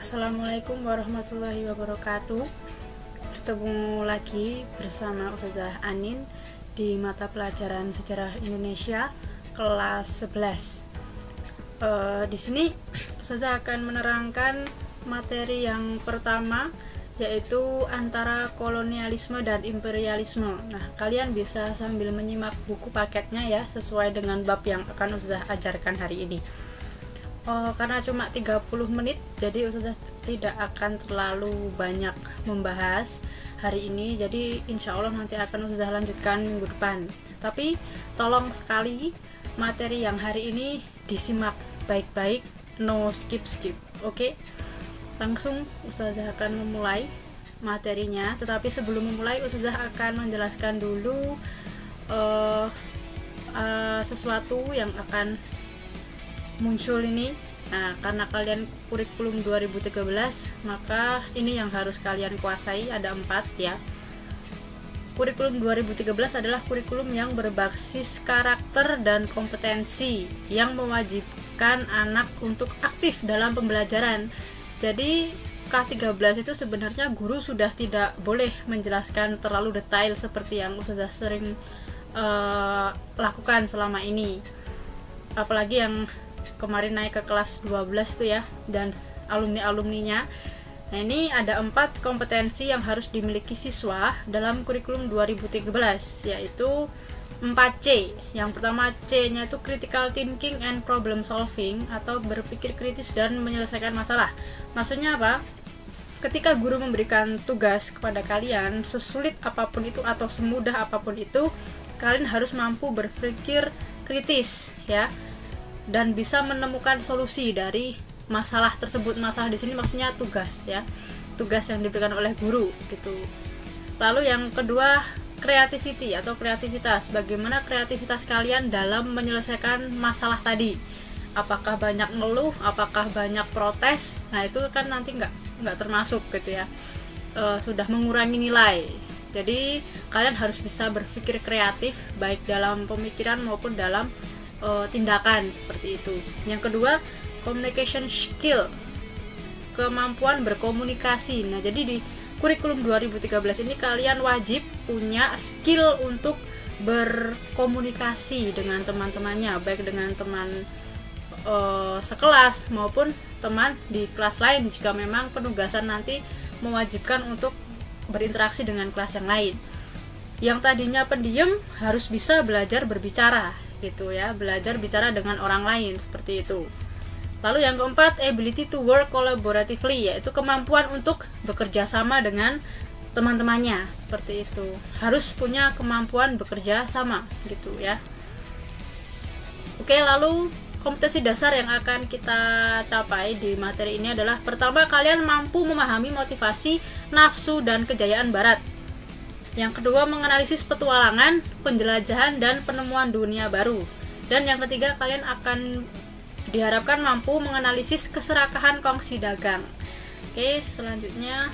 Assalamualaikum warahmatullahi wabarakatuh. Bertemu lagi bersama Ustazah Anin di mata pelajaran Sejarah Indonesia kelas 11. Di sini Ustazah akan menerangkan materi yang pertama, yaitu antara kolonialisme dan imperialisme. Nah, kalian bisa sambil menyimak buku paketnya ya, sesuai dengan bab yang akan Ustazah ajarkan hari ini. Karena cuma 30 menit, jadi Ustazah tidak akan terlalu banyak membahas hari ini. Jadi insya Allah nanti akan Ustazah lanjutkan minggu depan. Tapi tolong sekali materi yang hari ini disimak baik-baik, no skip-skip. Oke? Langsung Ustazah akan memulai materinya. Tetapi sebelum memulai, Ustazah akan menjelaskan dulu sesuatu yang akan muncul ini. Nah, karena kalian kurikulum 2013, maka ini yang harus kalian kuasai. Ada 4 ya. Kurikulum 2013 adalah kurikulum yang berbasis karakter dan kompetensi, yang mewajibkan anak untuk aktif dalam pembelajaran. Jadi K13 itu sebenarnya guru sudah tidak boleh menjelaskan terlalu detail seperti yang Ustazah sering lakukan selama ini. Apalagi yang kemarin naik ke kelas 12 tuh ya, dan alumni-alumninya. Nah, ini ada 4 kompetensi yang harus dimiliki siswa dalam kurikulum 2013, yaitu 4C. Yang pertama, C-nya itu critical thinking and problem solving, atau berpikir kritis dan menyelesaikan masalah. Maksudnya apa? Ketika guru memberikan tugas kepada kalian, sesulit apapun itu atau semudah apapun itu, kalian harus mampu berpikir kritis ya, dan bisa menemukan solusi dari masalah tersebut. Masalah di sini maksudnya tugas ya, tugas yang diberikan oleh guru gitu. Lalu yang kedua, creativity atau kreativitas. Bagaimana kreativitas kalian dalam menyelesaikan masalah tadi? Apakah banyak ngeluh, apakah banyak protes? Nah, itu kan nanti nggak termasuk gitu ya. Sudah mengurangi nilai. Jadi kalian harus bisa berpikir kreatif, baik dalam pemikiran maupun dalam tindakan, seperti itu. Yang kedua, communication skill, kemampuan berkomunikasi. Nah, jadi di kurikulum 2013 ini kalian wajib punya skill untuk berkomunikasi dengan teman-temannya, baik dengan teman sekelas maupun teman di kelas lain, jika memang penugasan nanti mewajibkan untuk berinteraksi dengan kelas yang lain. Yang tadinya pendiam harus bisa belajar berbicara gitu ya, belajar bicara dengan orang lain, seperti itu. Lalu yang keempat, ability to work collaboratively, yaitu kemampuan untuk bekerja sama dengan teman-temannya, seperti itu. Harus punya kemampuan bekerja sama gitu ya. Oke, lalu kompetensi dasar yang akan kita capai di materi ini adalah: pertama, kalian mampu memahami motivasi, nafsu, dan kejayaan barat. Yang kedua, menganalisis petualangan, penjelajahan, dan penemuan dunia baru. Dan yang ketiga, kalian akan diharapkan mampu menganalisis keserakahan kongsi dagang. Oke, selanjutnya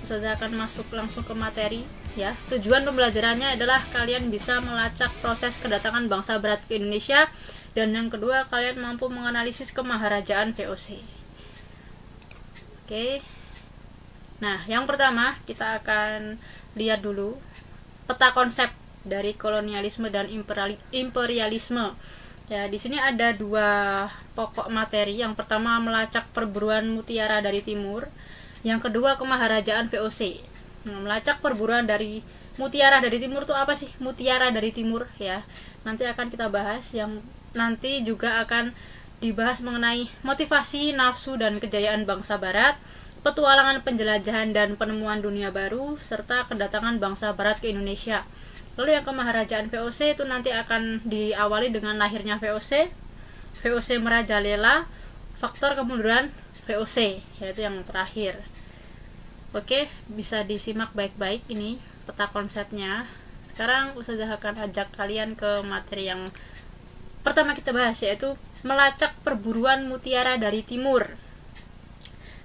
Ustazah akan masuk langsung ke materi ya. Tujuan pembelajarannya adalah kalian bisa melacak proses kedatangan bangsa barat ke Indonesia. Dan yang kedua, kalian mampu menganalisis kemaharajaan VOC. Oke. Nah, yang pertama kita akan lihat dulu peta konsep dari kolonialisme dan imperialisme. Ya, di sini ada 2 pokok materi. Yang pertama, melacak perburuan mutiara dari timur. Yang kedua, kemaharajaan VOC. Nah, melacak perburuan dari mutiara dari timur itu apa sih? Mutiara dari timur ya. Nanti akan kita bahas. Yang nanti juga akan dibahas mengenai motivasi, nafsu, dan kejayaan bangsa barat, petualangan, penjelajahan, dan penemuan dunia baru, serta kedatangan bangsa barat ke Indonesia. Lalu yang kemaharajaan VOC itu nanti akan diawali dengan lahirnya VOC merajalela, faktor kemunduran VOC, yaitu yang terakhir. Oke, bisa disimak baik-baik ini peta konsepnya. Sekarang Ustazah akan ajak kalian ke materi yang pertama kita bahas, yaitu melacak perburuan mutiara dari timur.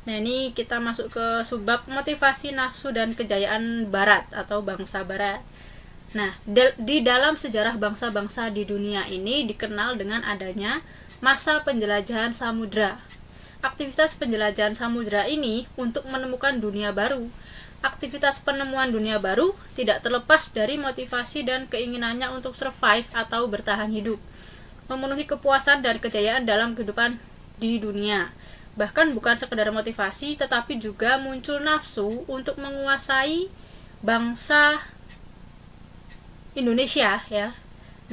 Nah, ini kita masuk ke subbab motivasi, nafsu, dan kejayaan barat atau bangsa barat. Nah, di dalam sejarah bangsa-bangsa di dunia ini dikenal dengan adanya masa penjelajahan samudra. aktivitas penjelajahan samudra ini untuk menemukan dunia baru. Aktivitas penemuan dunia baru tidak terlepas dari motivasi dan keinginannya untuk survive atau bertahan hidup, memenuhi kepuasan dan kejayaan dalam kehidupan di dunia. Bahkan bukan sekedar motivasi, tetapi juga muncul nafsu untuk menguasai bangsa Indonesia ya.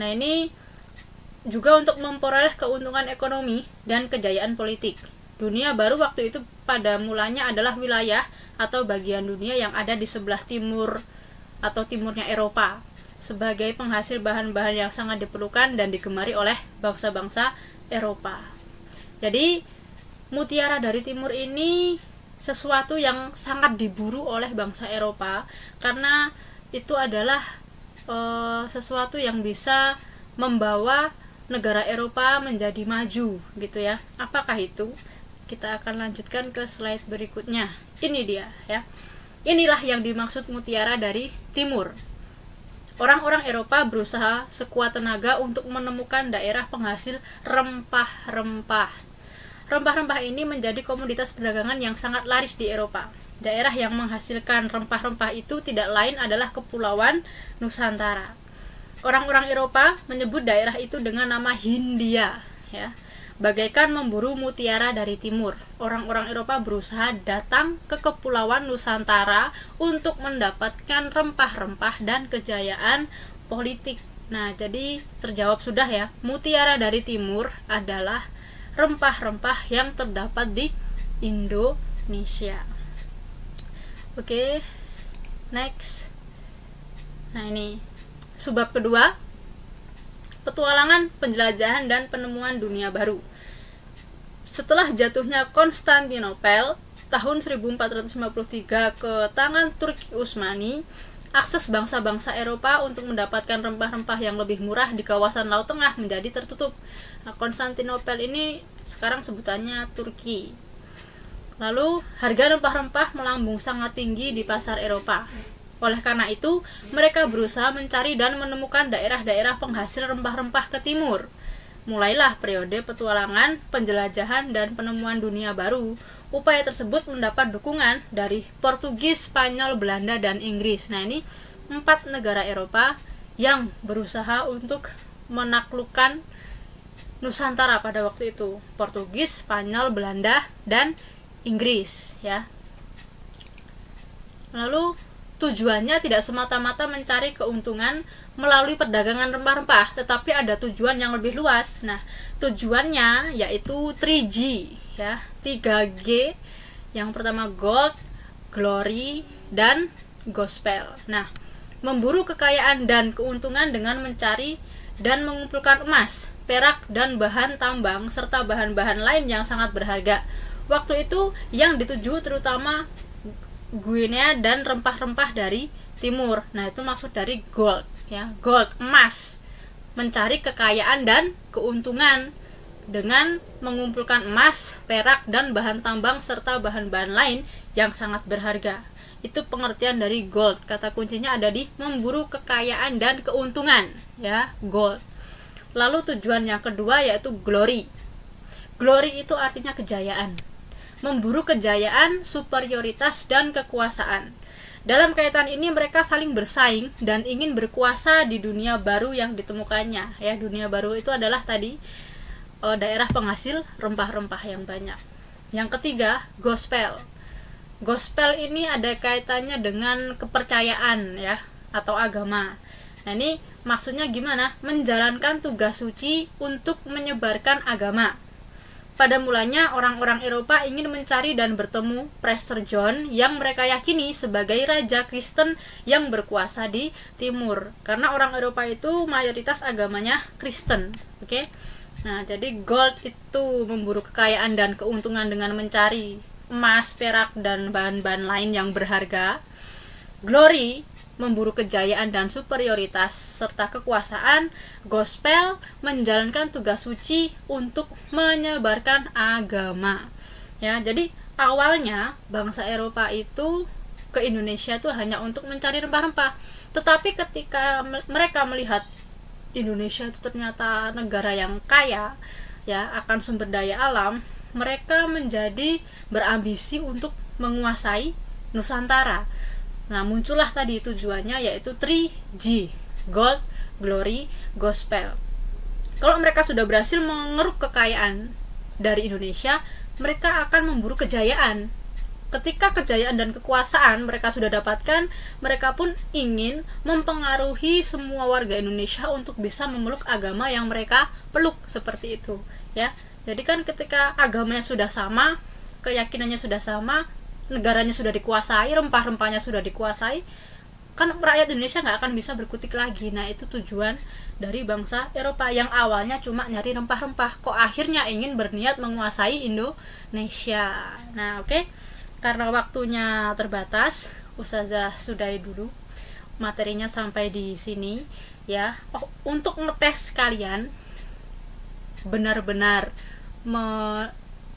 Nah, ini juga untuk memperoleh keuntungan ekonomi dan kejayaan politik. Dunia baru waktu itu pada mulanya adalah wilayah atau bagian dunia yang ada di sebelah timur atau timurnya Eropa sebagai penghasil bahan-bahan yang sangat diperlukan dan digemari oleh bangsa-bangsa Eropa. Jadi mutiara dari timur ini sesuatu yang sangat diburu oleh bangsa Eropa karena itu adalah sesuatu yang bisa membawa negara Eropa menjadi maju gitu ya. Apakah itu? Kita akan lanjutkan ke slide berikutnya. Ini dia ya. Inilah yang dimaksud mutiara dari timur. Orang-orang Eropa berusaha sekuat tenaga untuk menemukan daerah penghasil rempah-rempah. Rempah-rempah ini menjadi komoditas perdagangan yang sangat laris di Eropa. Daerah yang menghasilkan rempah-rempah itu tidak lain adalah Kepulauan Nusantara. Orang-orang Eropa menyebut daerah itu dengan nama Hindia ya. Bagaikan memburu mutiara dari timur, orang-orang Eropa berusaha datang ke Kepulauan Nusantara untuk mendapatkan rempah-rempah dan kejayaan politik. Nah, jadi terjawab sudah ya, mutiara dari timur adalah rempah-rempah yang terdapat di Indonesia. Oke, next. Nah, ini subbab kedua, petualangan, penjelajahan, dan penemuan dunia baru. Setelah jatuhnya Konstantinopel tahun 1453 ke tangan Turki Utsmani, akses bangsa-bangsa Eropa untuk mendapatkan rempah-rempah yang lebih murah di kawasan Laut Tengah menjadi tertutup. Nah, Konstantinopel ini sekarang sebutannya Turki. Lalu, harga rempah-rempah melambung sangat tinggi di pasar Eropa. Oleh karena itu, mereka berusaha mencari dan menemukan daerah-daerah penghasil rempah-rempah ke timur. Mulailah periode petualangan, penjelajahan, dan penemuan dunia baru. Upaya tersebut mendapat dukungan dari Portugis, Spanyol, Belanda, dan Inggris. Nah, ini 4 negara Eropa yang berusaha untuk menaklukkan Nusantara pada waktu itu. Portugis, Spanyol, Belanda, dan Inggris ya. Lalu tujuannya tidak semata-mata mencari keuntungan melalui perdagangan rempah-rempah, tetapi ada tujuan yang lebih luas. Nah, tujuannya yaitu 3G ya, 3G. Yang pertama gold, glory, dan gospel. Nah, memburu kekayaan dan keuntungan dengan mencari dan mengumpulkan emas, perak, dan bahan tambang serta bahan-bahan lain yang sangat berharga. Waktu itu yang dituju terutama Guinea dan rempah-rempah dari timur. Nah, itu maksud dari gold ya, gold, emas. Mencari kekayaan dan keuntungan dengan mengumpulkan emas, perak, dan bahan tambang serta bahan-bahan lain yang sangat berharga. Itu pengertian dari gold. Kata kuncinya ada di memburu kekayaan dan keuntungan ya, gold. Lalu tujuan yang kedua yaitu glory. Glory itu artinya kejayaan. Memburu kejayaan, superioritas, dan kekuasaan. Dalam kaitan ini mereka saling bersaing dan ingin berkuasa di dunia baru yang ditemukannya ya. Dunia baru itu adalah tadi daerah penghasil rempah-rempah yang banyak. Yang ketiga, gospel. Gospel ini ada kaitannya dengan kepercayaan ya, atau agama. Nah, ini maksudnya gimana? Menjalankan tugas suci untuk menyebarkan agama. Pada mulanya, orang-orang Eropa ingin mencari dan bertemu Prester John yang mereka yakini sebagai raja Kristen yang berkuasa di timur. Karena orang Eropa itu mayoritas agamanya Kristen. Oke? Nah, jadi gold itu memburu kekayaan dan keuntungan dengan mencari emas, perak, dan bahan-bahan lain yang berharga. Glory memburu kejayaan dan superioritas serta kekuasaan. Gospel menjalankan tugas suci untuk menyebarkan agama ya. Jadi awalnya bangsa Eropa itu ke Indonesia tuh hanya untuk mencari rempah-rempah, tetapi ketika mereka melihat Indonesia itu ternyata negara yang kaya ya akan sumber daya alam, mereka menjadi berambisi untuk menguasai Nusantara. Nah, muncullah tadi tujuannya, yaitu 3G, Gold, Glory, Gospel. Kalau mereka sudah berhasil mengeruk kekayaan dari Indonesia, mereka akan memburu kejayaan. Ketika kejayaan dan kekuasaan mereka sudah dapatkan, mereka pun ingin mempengaruhi semua warga Indonesia untuk bisa memeluk agama yang mereka peluk, seperti itu ya. Jadi kan ketika agamanya sudah sama, keyakinannya sudah sama, negaranya sudah dikuasai, rempah-rempahnya sudah dikuasai, kan rakyat Indonesia nggak akan bisa berkutik lagi. Nah, itu tujuan dari bangsa Eropa yang awalnya cuma nyari rempah-rempah, kok akhirnya ingin berniat menguasai Indonesia. Nah, oke. Karena waktunya terbatas, Ustazah sudahi dulu materinya sampai di sini ya. Untuk ngetes kalian benar-benar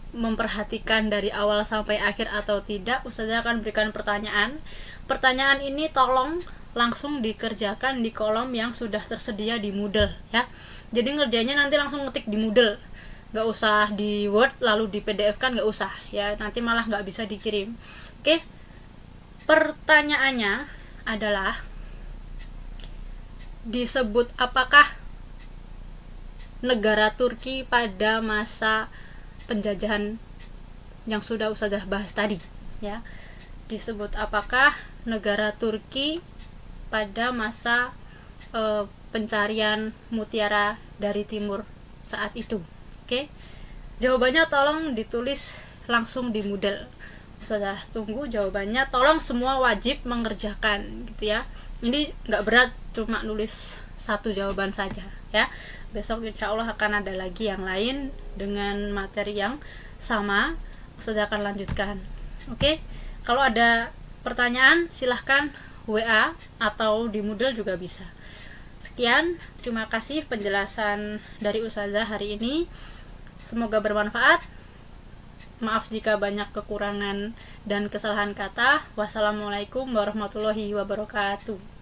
memperhatikan dari awal sampai akhir atau tidak, Ustazah akan berikan pertanyaan. Pertanyaan ini tolong langsung dikerjakan di kolom yang sudah tersedia di Moodle ya. Jadi ngerjainnya nanti langsung ngetik di Moodle, nggak usah di Word lalu di PDF kan, nggak usah ya, nanti malah nggak bisa dikirim. Oke, pertanyaannya adalah, disebut apakah negara Turki pada masa penjajahan yang sudah Ustazah bahas tadi ya? Disebut apakah negara Turki pada masa pencarian mutiara dari timur saat itu? Oke, jawabannya tolong ditulis langsung di Moodle. Ustazah tunggu jawabannya. Tolong semua wajib mengerjakan gitu ya. Ini nggak berat, cuma nulis satu jawaban saja ya. Besok insya Allah akan ada lagi yang lain dengan materi yang sama. Ustazah akan lanjutkan. Oke, kalau ada pertanyaan silahkan WA atau di Moodle juga bisa. Sekian, terima kasih penjelasan dari Ustazah hari ini. Semoga bermanfaat. Maaf jika banyak kekurangan dan kesalahan kata. Wassalamualaikum warahmatullahi wabarakatuh.